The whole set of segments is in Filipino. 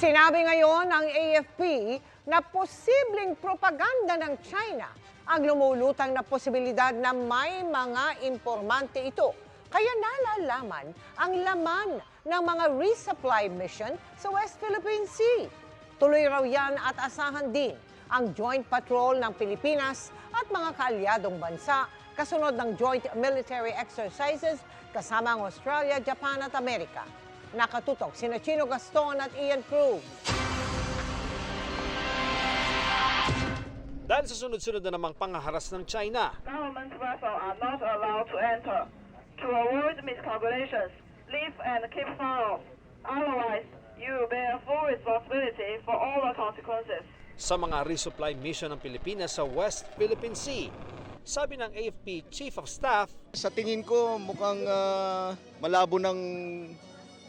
Sinabi ngayon ng AFP na posibleng propaganda ng China ang lumulutang na posibilidad na may mga informante ito. Kaya nalalaman ang laman ng mga resupply mission sa West Philippine Sea. Tuloy raw yan at asahan din ang joint patrol ng Pilipinas at mga kaalyadong bansa kasunod ng joint military exercises kasama ang Australia, Japan at Amerika. Nakatutok sina Chino Gaston at Ian Cruz. Dahil sa sunod-sunod na namang pangaharas ng China, Government vessels are not allowed to enter. To avoid miscalculations, leave and keep far off. Otherwise, you bear full responsibility for all the consequences. sa mga resupply mission ng Pilipinas sa West Philippine Sea. Sabi ng AFP Chief of Staff, sa tingin ko mukhang malabo ng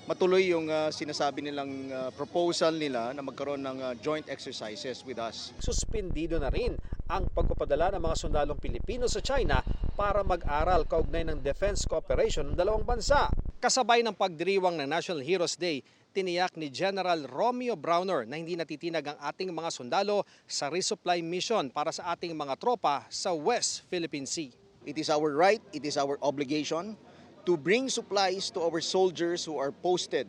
matuloy yung sinasabi nilang proposal nila na magkaroon ng joint exercises with us. suspendido na rin ang pagpapadala ng mga sundalong Pilipino sa China para mag-aral kaugnay ng defense cooperation ng dalawang bansa. Kasabay ng pagdiriwang ng National Heroes Day, tiniyak ni General Romeo Browner na hindi natitinag ang ating mga sundalo sa resupply mission para sa ating mga tropa sa West Philippine Sea. It is our right, it is our obligation to bring supplies to our soldiers who are posted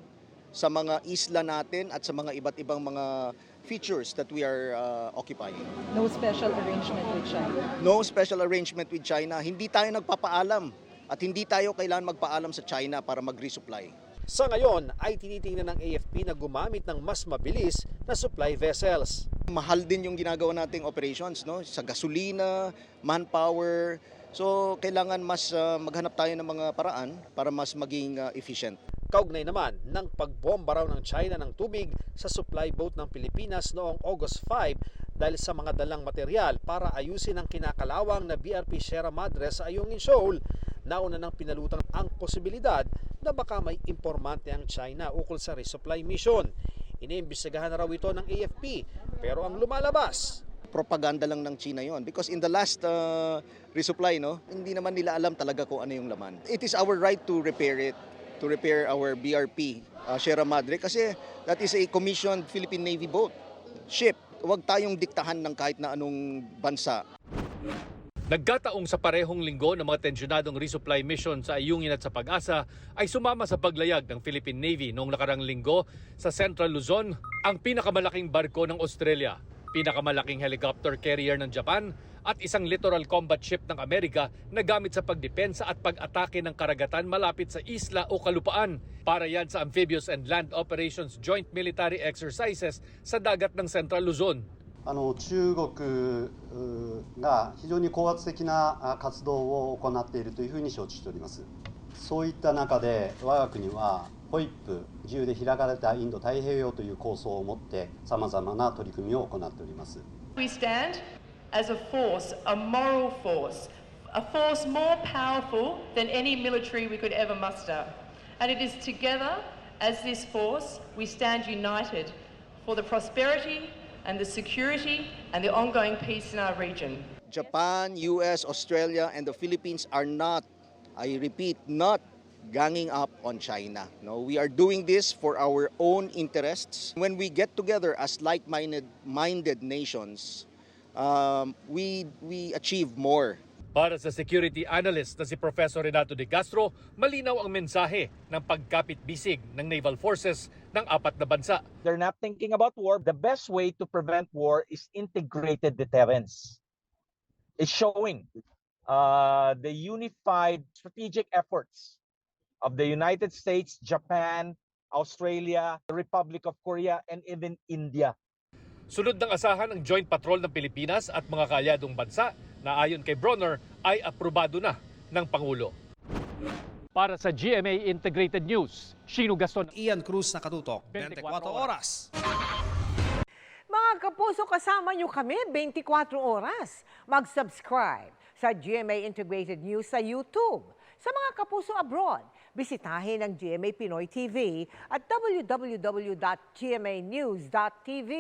sa mga isla natin at sa mga iba't ibang mga features that we are occupying. No special arrangement with China. No special arrangement with China. Hindi tayo nagpapaalam at hindi tayo kailangan magpaalam sa China para mag-resupply. Sa ngayon ay tinitingnan ng AFP na gumamit ng mas mabilis na supply vessels. Mahal din yung ginagawa nating operations, no? Sa gasolina, manpower. So kailangan mas maghanap tayo ng mga paraan para mas maging efficient. Kaugnay naman ng pagbomba raw ng China ng tubig sa supply boat ng Pilipinas noong August 5 dahil sa mga dalang material para ayusin ang kinakalawang na BRP Sierra Madre sa Ayungin Shoal. Nauna nang pinalutang ang posibilidad na baka may informante ang China ukol sa resupply mission. Iniimbestigahan na raw ito ng AFP pero ang lumalabas, Propaganda lang ng China yon because in the last resupply, no, hindi naman nila alam talaga kung ano yung laman. It is our right to repair it, to repair our BRP Sierra Madre kasi that is a commissioned Philippine Navy boat, ship. Huwag tayong diktahan ng kahit na anong bansa. Nagkataong sa parehong linggo ng mga tensyonadong resupply mission sa Ayungin at sa Pag-asa ay sumama sa paglayag ng Philippine Navy noong nakarang linggo sa Central Luzon ang pinakamalaking barko ng Australia, pinakamalaking helicopter carrier ng Japan at isang littoral combat ship ng Amerika na gamit sa pagdepensa at pag-atake ng karagatan malapit sa isla o kalupaan. Para yan sa Amphibious and Land Operations Joint Military Exercises sa dagat ng Central Luzon. 中国が非常に高圧的な活動を行っているというふうに承知しております。そういった中で我が国はFOIP、自由で開かれたインド太平洋という構想を持ってさまざまな取り組みを行っております。We stand as a force, a moral force, a force more powerful than any military we could ever muster. And it is together as this force we stand united for the prosperity and the security and the ongoing peace in our region. Japan, US, Australia, and the Philippines are not, I repeat, not ganging up on China. No, we are doing this for our own interests. When we get together as like-minded nations, we achieve more. Para sa security analyst na si Professor Renato de Castro, malinaw ang mensahe ng pagkapit-bisig ng naval forces ng apat na bansa. They're not thinking about war. The best way to prevent war is integrated deterrence. It's showing the unified strategic efforts of the United States, Japan, Australia, the Republic of Korea, and even India. Sunod ng asahan ang joint patrol ng Pilipinas at mga kaalyadong bansa na ayon kay Bronner ay aprobado na ng Pangulo. Para sa GMA Integrated News, Chino Gaston, Ian Cruz, Nakatutok, 24 oras. Mga kapuso, kasama nyo kami 24 oras. Mag-subscribe sa GMA Integrated News sa YouTube. Sa mga kapuso abroad, bisitahin ang GMA Pinoy TV at www.gmanews.tv.